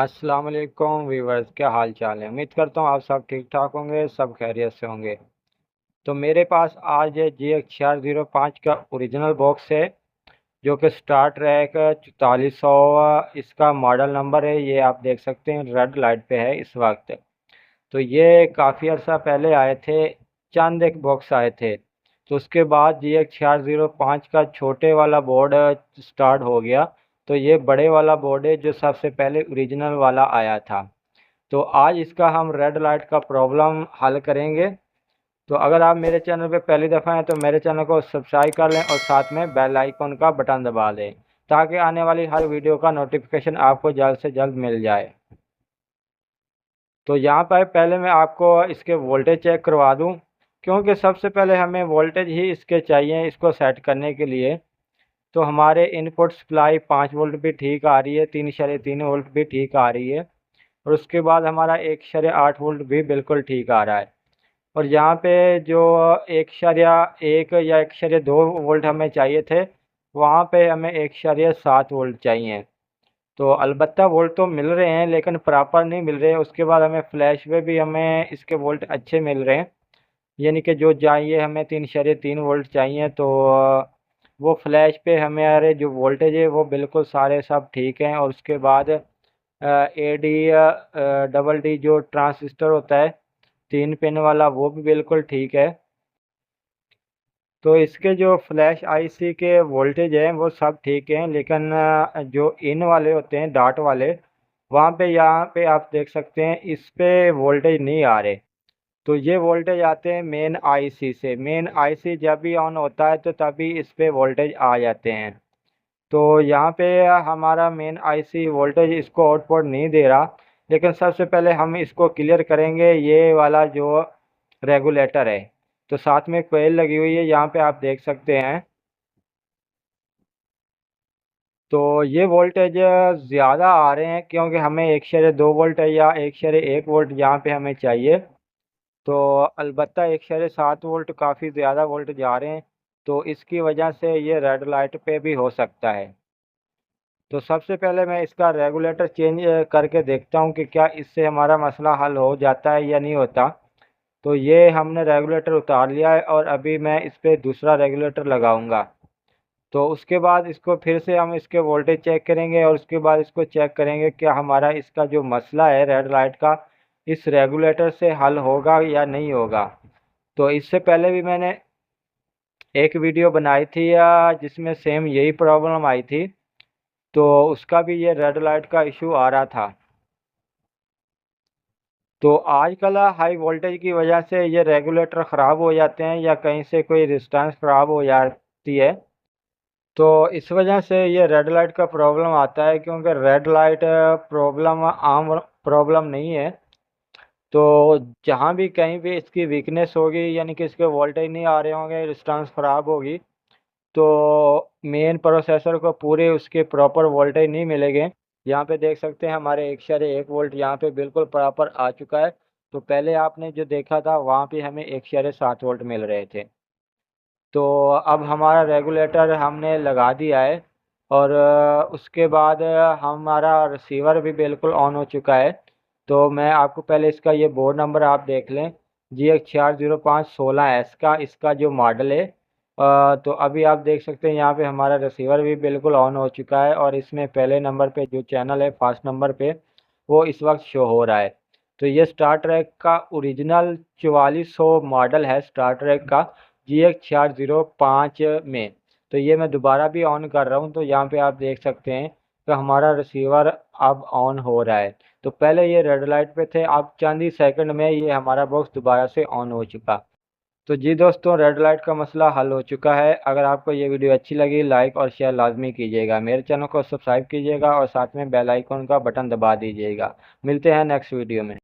अस्सलाम वालेकुम व्यूवर्स, क्या हाल चाल है। उम्मीद करता हूँ आप सब ठीक ठाक होंगे, सब खैरियत से होंगे। तो मेरे पास आज GX405 का ओरिजिनल बॉक्स है, जो कि स्टार ट्रैक 4400 इसका मॉडल नंबर है। ये आप देख सकते हैं रेड लाइट पे है इस वक्त। तो ये काफ़ी अर्सा पहले आए थे, चंद एक बॉक्स आए थे। तो उसके बाद GX405 का छोटे वाला बोर्ड स्टार्ट हो गया। तो ये बड़े वाला बोर्ड है जो सबसे पहले ओरिजिनल वाला आया था। तो आज इसका हम रेड लाइट का प्रॉब्लम हल करेंगे। तो अगर आप मेरे चैनल पे पहली दफ़ा हैं तो मेरे चैनल को सब्सक्राइब कर लें और साथ में बेल आइकन का बटन दबा दें, ताकि आने वाली हर वीडियो का नोटिफिकेशन आपको जल्द से जल्द मिल जाए। तो यहाँ पर पहले मैं आपको इसके वोल्टेज चेक करवा दूँ, क्योंकि सबसे पहले हमें वोल्टेज ही इसके चाहिए इसको सेट करने के लिए। तो हमारे इनपुट सप्लाई 5 वोल्ट भी ठीक आ रही है, 3.3 वोल्ट भी ठीक आ रही है, और उसके बाद हमारा 1.8 वोल्ट भी बिल्कुल ठीक आ रहा है। और यहाँ पे जो 1.1 या 1.2 वोल्ट हमें चाहिए थे, वहाँ पे हमें 1.7 वोल्ट चाहिए। तो अलबत्ता वोल्ट तो मिल रहे हैं, लेकिन प्रॉपर नहीं मिल रहे हैं। उसके बाद हमें फ्लैश पे भी हमें इसके वोल्ट अच्छे मिल रहे हैं, यानी कि जो चाहिए हमें 3.3 वोल्ट चाहिए। तो वो फ्लैश पे हमारे जो वोल्टेज है वो बिल्कुल सारे सब ठीक हैं। और उसके बाद AD डबल डी जो ट्रांसिस्टर होता है 3 पिन वाला, वो भी बिल्कुल ठीक है। तो इसके जो फ्लैश आईसी के वोल्टेज हैं वो सब ठीक हैं, लेकिन जो इन वाले होते हैं डाट वाले, वहाँ पे यहाँ पे आप देख सकते हैं इस पे वोल्टेज नहीं आ रहे। तो ये वोल्टेज आते हैं मेन आईसी से। मेन आईसी जब भी ऑन होता है तो तभी इस पे वोल्टेज आ जाते हैं। तो यहाँ पे हमारा मेन आईसी वोल्टेज इसको आउटपुट नहीं दे रहा। लेकिन सबसे पहले हम इसको क्लियर करेंगे, ये वाला जो रेगुलेटर है। तो साथ में कोयल लगी हुई है, यहाँ पे आप देख सकते हैं। तो ये वोल्टेज ज़्यादा आ रहे हैं, क्योंकि हमें 1.2 वोल्ट या 1.1 वोल्ट यहाँ पे हमें चाहिए। तो अलबत्ता 1.7 वोल्ट काफ़ी ज़्यादा वोल्ट जा रहे हैं। तो इसकी वजह से ये रेड लाइट पे भी हो सकता है। तो सबसे पहले मैं इसका रेगुलेटर चेंज करके देखता हूँ कि क्या इससे हमारा मसला हल हो जाता है या नहीं होता। तो ये हमने रेगुलेटर उतार लिया है, और अभी मैं इस पर दूसरा रेगुलेटर लगाऊंगा। तो उसके बाद इसको फिर से हम इसके वोल्टेज चेक करेंगे, और उसके बाद इसको चेक करेंगे क्या हमारा इसका जो मसला है रेड लाइट का, इस रेगुलेटर से हल होगा या नहीं होगा। तो इससे पहले भी मैंने एक वीडियो बनाई थी जिसमें सेम यही प्रॉब्लम आई थी। तो उसका भी ये रेड लाइट का इशू आ रहा था। तो आजकल हाई वोल्टेज की वजह से ये रेगुलेटर ख़राब हो जाते हैं, या कहीं से कोई रेजिस्टेंस ख़राब हो जाती है। तो इस वजह से ये रेड लाइट का प्रॉब्लम आता है, क्योंकि रेड लाइट प्रॉब्लम आम प्रॉब्लम नहीं है। तो जहाँ भी कहीं भी इसकी वीकनेस होगी, यानी कि इसके वोल्टेज नहीं आ रहे होंगे, रेजिस्टेंस ख़राब होगी, तो मेन प्रोसेसर को पूरे उसके प्रॉपर वोल्टेज नहीं मिलेंगे। यहाँ पे देख सकते हैं हमारे 1.1 वोल्ट यहाँ पे बिल्कुल प्रॉपर आ चुका है। तो पहले आपने जो देखा था वहाँ पे हमें 1.7 वोल्ट मिल रहे थे। तो अब हमारा रेगुलेटर हमने लगा दिया है, और उसके बाद हमारा रिसीवर भी बिल्कुल ऑन हो चुका है। तो मैं आपको पहले इसका ये बोर्ड नंबर आप देख लें, GX40516S का इसका जो मॉडल है। तो अभी आप देख सकते हैं यहाँ पे हमारा रिसीवर भी बिल्कुल ऑन हो चुका है, और इसमें पहले नंबर पे जो चैनल है फर्स्ट नंबर पे वो इस वक्त शो हो रहा है। तो ये स्टार ट्रैक का ओरिजिनल 4400 मॉडल है, स्टार ट्रैक का GX405 में। तो ये मैं दोबारा भी ऑन कर रहा हूँ, तो यहाँ पे आप देख सकते हैं कि हमारा रिसीवर अब ऑन हो रहा है। तो पहले ये रेड लाइट पे थे, अब चंद ही सेकंड में ये हमारा बॉक्स दोबारा से ऑन हो चुका। तो जी दोस्तों, रेड लाइट का मसला हल हो चुका है। अगर आपको ये वीडियो अच्छी लगी, लाइक और शेयर लाजमी कीजिएगा, मेरे चैनल को सब्सक्राइब कीजिएगा, और साथ में बेल आइकन का बटन दबा दीजिएगा। मिलते हैं नेक्स्ट वीडियो में।